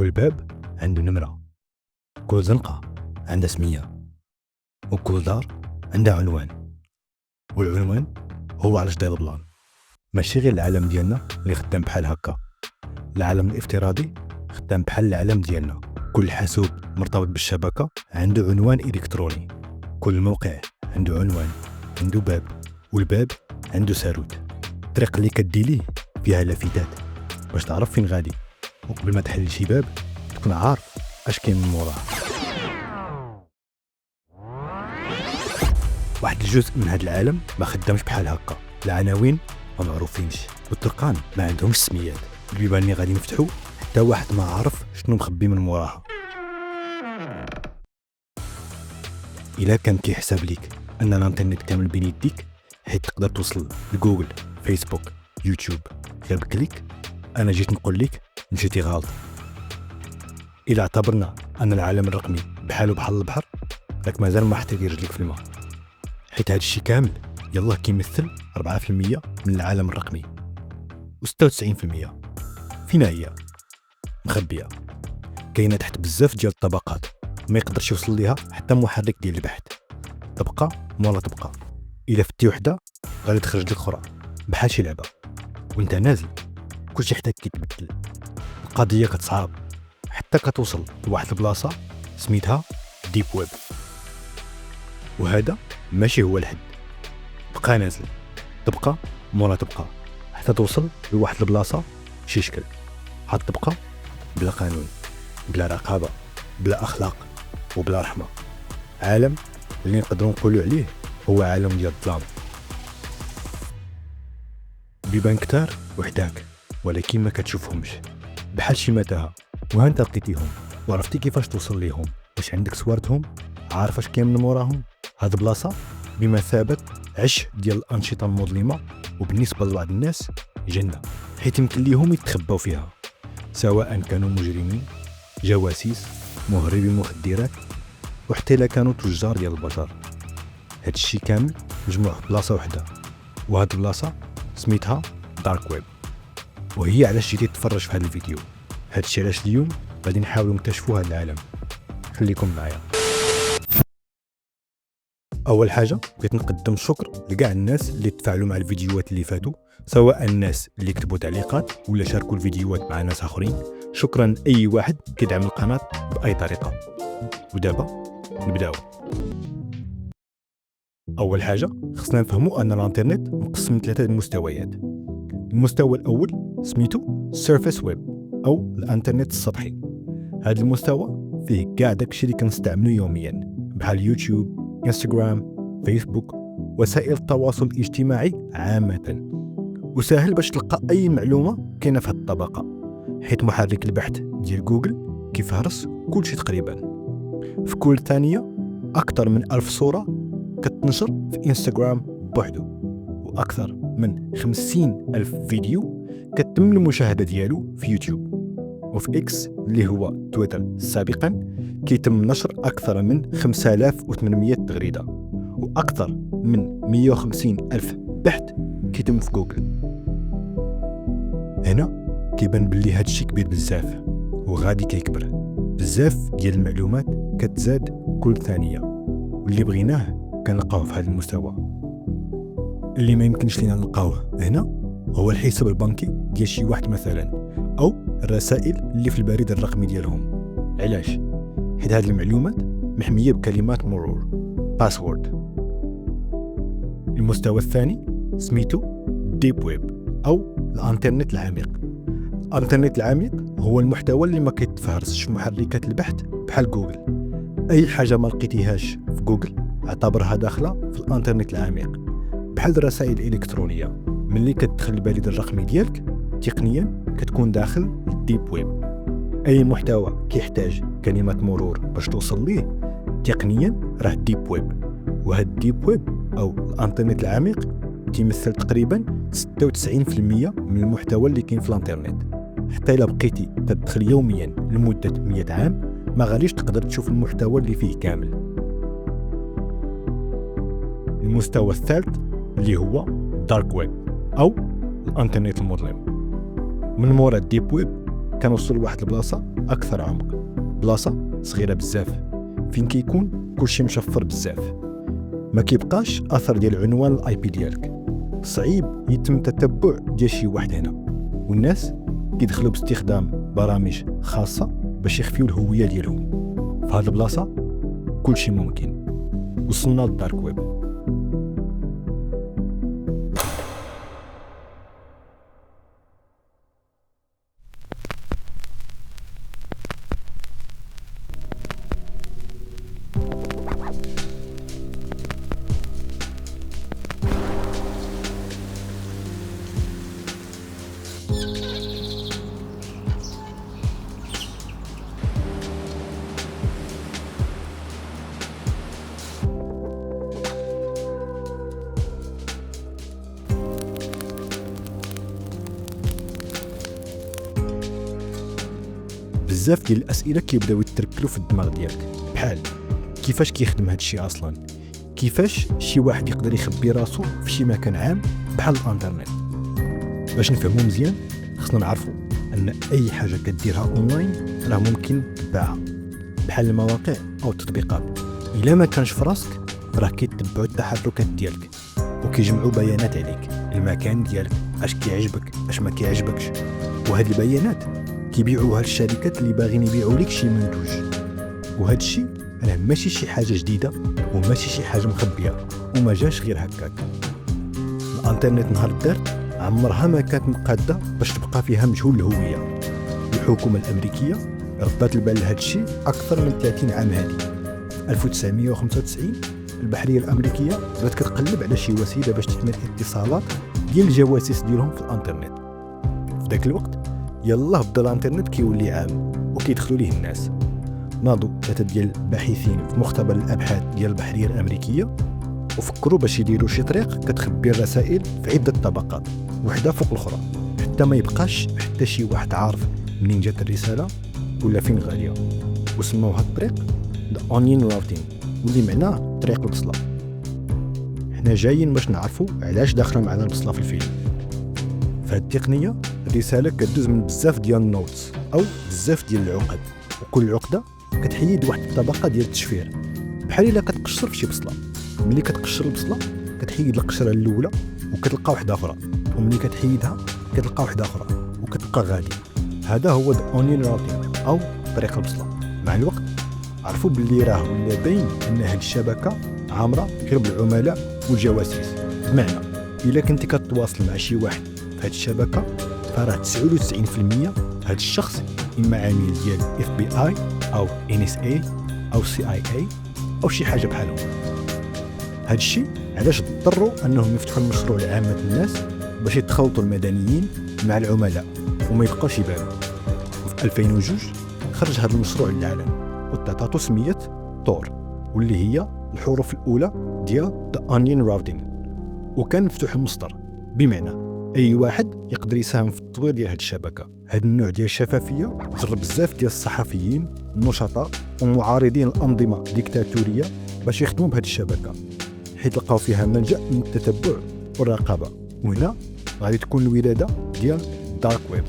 كل باب عنده نمرة، كل زنقة عندها سمية، وكل دار عندها عنوان، والعنوان هو علاش داير البلان. ماشي غير العالم ديالنا اللي خدام بحال هكا، العالم الافتراضي خدام بحال العالم ديالنا. كل حاسوب مرتبط بالشبكة عنده عنوان إلكتروني، كل موقع عنده عنوان، عنده باب، والباب عنده ساروت. الطريق اللي كدي ليه فيها لافتات باش تعرف فين غادي، وقبل ما تحل شي باب تكون عارف اش كاين من موراه. واحد الجزء من هذا العالم ما خدامش بحال هكا، العناوين ما معروفينش والطرقان ما عندهمش سميات، البيبان اللي غادي نفتحو حتى واحد ما عارف شنو مخبي من موراها. الا كان كيحسب ليك ان الانترنت كامل بين يديك حيت تقدر توصل لجوجل، فيسبوك، يوتيوب غير بكليك، انا جيت نقول لك مشيتي غلط. الى اعتبرنا ان العالم الرقمي بحاله بحال البحر، راك مازال ما حطيتي رجليك في الماء، حيت هذا الشيء كامل يلاه كيمثل 4% من العالم الرقمي، و96% فينا هي مخبيه، كاينه تحت بزاف ديال الطبقات ما يقدرش يوصل ليها حتى محرك ديال البحث. طبقه مولا طبقه، الا فتي وحده غادي تخرج لك اخرى بحال شي لعبه، وانت نازل كلشي حتى كيتبدل. القضيه كتصعب حتى كتوصل لواحد البلاصه سميتها ديب ويب، وهذا ماشي هو الحد، بقى نازل طبقه مولا طبقه حتى توصل لواحد البلاصه شي شكل. هاد الطبقه بلا قانون، بلا رقابه، بلا اخلاق وبلا رحمه، عالم اللي نقدروا نقولوا عليه هو عالم ديال الظلام. بيبان كتار وحداك ولكن ما كتشوفهمش، بحال شي متاهه، وانت لقيتيهم وعرفتي كيفاش توصل ليهم، واش عندك صورتهم، عارف اش كاين من موراهم. هاد بلاصه بمثابه عش ديال الانشطه المظلمه، وبالنسبه لبعض الناس جنه، حيت يمكن ليهم يتخباو فيها، سواء كانوا مجرمين، جواسيس، مهربي مخدرات، وحتى الا كانوا تجار ديال البشر. هاد الشيء كامل مجموع في بلاصه وحده، وهاد البلاصه سميتها دارك ويب. وهي علاش جيتي تتفرج في هذا الفيديو، هاد الشيء علاش اليوم غادي نحاولوا نكتشفوا هذا العالم. خليكم معايا. اول حاجه بغيت نقدم الشكر لكاع الناس اللي تفاعلوا مع الفيديوهات اللي فاتوا، سواء الناس اللي كتبوا تعليقات ولا شاركوا الفيديوهات مع ناس اخرين. شكرا اي واحد كيدعم القناه باي طريقه. ودابا نبداو. اول حاجه خصنا نفهموا ان الانترنت مقسم لثلاثه مستويات. المستوى الاول سميتو سيرفيس ويب او الانترنت السطحي. هذا المستوى فيه كاع داكشي اللي كنستعملو يوميا بحال يوتيوب، انستغرام، فيسبوك، وسائل التواصل الاجتماعي عامه، وسهل باش تلقى اي معلومه كاينه في هذه الطبقه، حيت محرك البحث ديال جوجل كيفهرس كلشي تقريبا. في كل ثانيه اكثر من 1000 صوره كتنشر في انستغرام بوحدو، واكثر من 50,000 فيديو كتم المشاهده ديالو في يوتيوب. وفي اكس اللي هو تويتر سابقا كيتم نشر اكثر من 5800 تغريده، واكثر من 150,000 بحث كيتم في جوجل. هنا كيبان باللي هاد الشيء كبير بزاف وغادي كيكبر، بزاف ديال المعلومات كتزاد كل ثانيه، واللي بغيناه كنلقاوه في هذا المستوى. اللي ما يمكنش لينا نلقاوه هنا هو الحساب البنكي ديال شي واحد مثلا، او الرسائل اللي في البريد الرقمي ديالهم. علاش؟ حيت هذه المعلومات محميه بكلمات مرور، باسورد. المستوى الثاني سميتو ديب ويب او الانترنت العميق. الانترنت العميق هو المحتوى اللي ما كيتفهرسش في محركات البحث بحال جوجل. اي حاجه ما لقيتيهاش في جوجل اعتبرها داخله في الانترنت العميق، بحال الرسائل الالكترونيه. ملي كتدخل البريد الرقمي ديالك تقنيا كتكون داخل الديب ويب. اي محتوى كيحتاج كلمه مرور باش توصل ليه تقنيا راه ديب ويب. وهذا الديب ويب او الانترنت العميق تيمثل تقريبا 96% من المحتوى اللي كاين في الانترنت. حتى الا بقيتي تدخل يوميا لمده 100 عام ما غاديش تقدر تشوف المحتوى اللي فيه كامل. المستوى الثالث اللي هو دارك ويب او الانترنت المظلم. من مورا الديب ويب كنوصل لواحد البلاصه أكثر عمق، بلاصة صغيرة بزاف فين كيكون كلشي مشفر بزاف، ما كيبقاش أثر ديال عنوان الآي بي ديالك، صعيب يتم تتبع ديال شي واحد هنا، والناس كيدخلوا باستخدام برامج خاصة باش يخفيو الهوية ديالهم. في هذه البلاصة كلشي ممكن. وصلنا للدارك ويب. بزاف ديال الاسئله كيبداو يتركلوا في الدماغ ديالك، بحال كيفاش كيخدم هذا الشيء اصلا، كيفاش شي واحد يقدر يخبي راسو في شي مكان عام بحال الانترنت. باش نفهمو مزيان خصنا نعرفوا ان اي حاجه كديرها اونلاين راه ممكن تباعها، بحال المواقع او التطبيقات. الا ما كانش في راسك راه كيتبعوا التحركات ديالك وكيجمعوا بيانات عليك، المكان ديالك، اش كيعجبك اش ما كيعجبكش، وهاد البيانات كيبيعوها الشركات اللي باغيين يبيعوا لك شي منتوج. وهذا الشيء راه ماشي شي حاجه جديده وماشي شي حاجه مخبيه وما جاش غير هكاك. الانترنت نهار دارت عمرها ما كانت مقاده باش تبقى فيها مجهول الهويه. الحكومه الامريكيه ردات البال لهذا الشيء اكثر من 30 عام هذه. في 1995 البحريه الامريكيه بدات كتقلب على شي وسيله باش تحمي الاتصالات ديال الجواسيس ديالهم في الانترنت. في ذاك الوقت يلا بدا الانترنت كيولي عام وكيدخلوا ليه الناس. ناضوا 3 ديال الباحثين في مختبر الابحاث ديال البحريه الامريكيه وفكروا باش يديروا شي طريق كتخبي الرسائل في عده طبقات وحده فوق الاخرى حتى ما يبقاش حتى شي واحد عارف منين جات الرساله ولا فين غاديه. وسموها الطريق The Onion Routing واللي معناه طريق البصله. حنا جايين باش نعرفوا علاش داخله معنا البصله في الفيلم. فهاد التقنيه الرساله كدوز من بزاف ديال النوتس او بزاف ديال العقد، وكل عقده كتحيد واحد الطبقه ديال التشفير، بحال الا كتقشر في شي بصله. ملي كتقشر البصله كتحيد القشره الاولى وكتلقى واحده اخرى، وملي كتحيدها كتلقى واحده اخرى وكتبقى غادي. هذا هو Onion Routing او طريق البصله. مع الوقت عرفوا باللي راه ولا باين ان هذه الشبكه عامره غير بالعملاء والجواسيس. بمعنى الا كنتي كتواصل مع شي واحد في هذه الشبكه فراه 99% هذا الشخص اما عميل ديال FBI او NSA او CIA او شي حاجه بحالهم. هذا الشيء علاش اضطروا انهم يفتحوا المشروع لعامه الناس باش يتخلطوا المدنيين مع العملاء وما يبقاوش يبانوا. وفي 2002 خرج هذا المشروع للعالم وتعطاتو سميه تور، واللي هي الحروف الاولى ديال The Onion Routing، وكان مفتوح المصدر، بمعنى اي واحد يقدر يساهم في التطوير ديال هذه الشبكه. هذا النوع ديال الشفافيه جرب بزاف ديال الصحفيين النشطاء ومعارضين الانظمه ديكتاتوريه باش يخدموا بهذه الشبكه، حيت لقاو فيها ملجا من التتبع والرقابه. وهنا غادي تكون الولاده ديال الدارك ويب.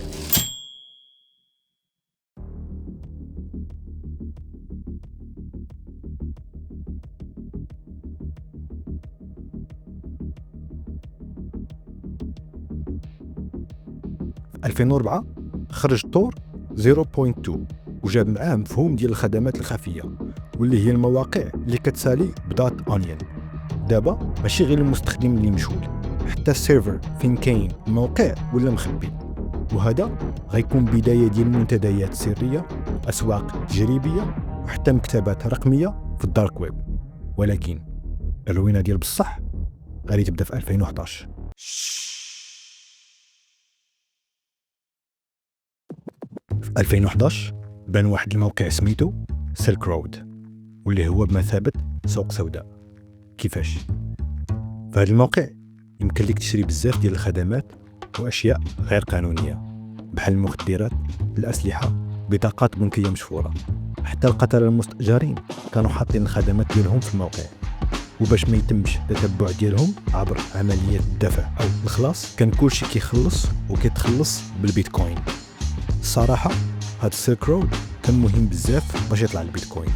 في 2004 خرج تور 0.2 وجاب معاه مفهوم ديال الخدمات الخفيه، واللي هي المواقع اللي كتسالي بدات اونيون. دابا ماشي غير المستخدم اللي مشغول، حتى السيرفر فين كاين الموقع ولا مخبي. وهذا غيكون بدايه ديال منتديات سريه، اسواق تجريبيه، وحتى مكتبات رقميه في الدارك ويب. ولكن الروينه ديال بصح غادي تبدا في 2011. في 2011 بان واحد الموقع سميتو سيلك رود، واللي هو بمثابة سوق سوداء. كيفاش؟ في هذا الموقع يمكن لك تشري بزاف ديال الخدمات واشياء غير قانونيه، بحال المخدرات، الاسلحه، بطاقات بنكيه مشفوره. حتى القتله المستاجرين كانوا حاطين الخدمات ديالهم في الموقع، وباش ما يتمش التتبع ديالهم عبر عمليه الدفع او الخلاص كان كلشي كيخلص وكيتخلص بالبيتكوين. الصراحه هاد السيلك رود كان مهم بزاف باش يطلع البيتكوين،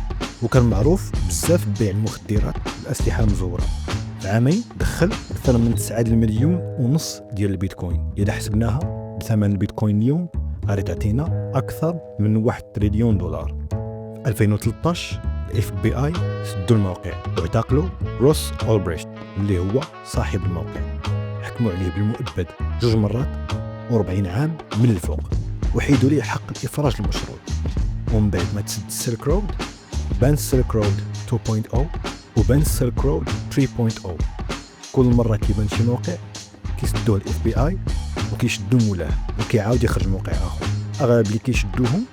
وكان معروف بزاف ببيع المخدرات والأسلحة المزورة. في عامين دخل أكثر من 9 مليون ونص ديال البيتكوين. إذا حسبناها بثمن البيتكوين اليوم غادي تعطينا أكثر من 1 تريليون دولار. في 2013 الاف بي اي سدوا الموقع واعتقلوا روس أولبريشت اللي هو صاحب الموقع. حكموا عليه بالمؤبد 2 مرات و40 عام من الفوق، وحيدوا ليه حق الإفراج المشروط. ومن بعد ما تسد السيلك رود بان السيلك رود 2.0 وبان السيلك رود 3.0. كل مرة كيبان شي موقع كيسدوه الاف بي اي وكيشدوا مولاه وكيعاود يخرج موقع آخر. أغلب اللي كيشدوهم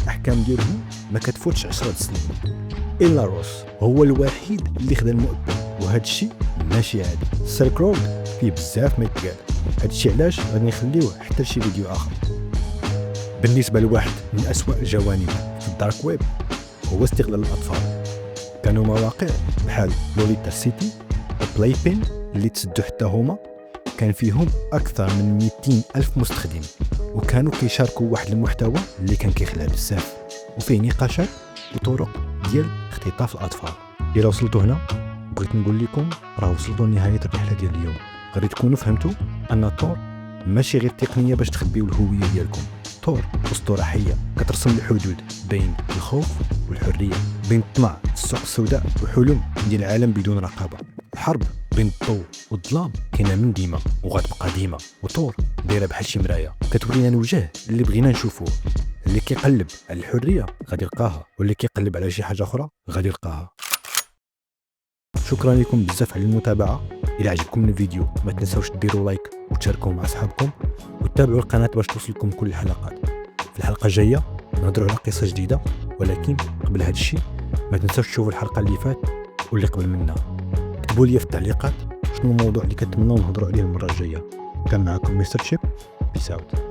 أحكام ديالهم ما كتفوتش 10 سنين، إلا روس هو الوحيد اللي خدا المؤبد. وهذا الشيء ماشي عادي. السيلك رود فيه بزاف ما يتقال، هذا الشيء علاش غادي نخليوه حتى لشي فيديو آخر. بالنسبة لواحد من أسوأ الجوانب في الدارك ويب هو استغلال الأطفال. كانوا مواقع بحال لوليتا سيتي وبلاي بين اللي تسدوا حتى هما كان فيهم أكثر من 200 ألف مستخدم، وكانوا كيشاركوا واحد المحتوى اللي كان كيخلع بزاف وفيه نقاشات وطرق ديال اختطاف الأطفال. إلا وصلتوا هنا بغيت نقول لكم راه وصلتوا لنهاية الرحلة ديال اليوم. غادي تكونوا فهمتوا أن تور ماشي غير تقنية باش تخبيو الهوية ديالكم. تور أسطورة حية كترسم الحدود بين الخوف والحرية، بين الطمع السوق السوداء وحلم ديال العالم بدون رقابة. الحرب بين الضوء والظلام كاينه من ديما وغتبقى ديما، وتور دايره بحال شي مرايه كتورينا الوجه اللي بغينا نشوفوه. اللي كيقلب على الحريه غادي يلقاها، واللي كيقلب على شي حاجه اخرى غادي يلقاها. شكرا لكم بزاف على المتابعه. الى عجبكم الفيديو ما تنساوش ديروا لايك وتشاركوه مع اصحابكم وتابعوا القناه باش توصلكم كل الحلقات. في الحلقه الجايه نهضروا على قصه جديده، ولكن قبل هذا الشيء ما تنساوش تشوفوا الحلقه اللي فات واللي قبل منها. اكتبوا لي في التعليقات شنو الموضوع اللي كتمنوا نهضروا عليه المره الجايه. كان معكم مستر شيب. بيس اوت.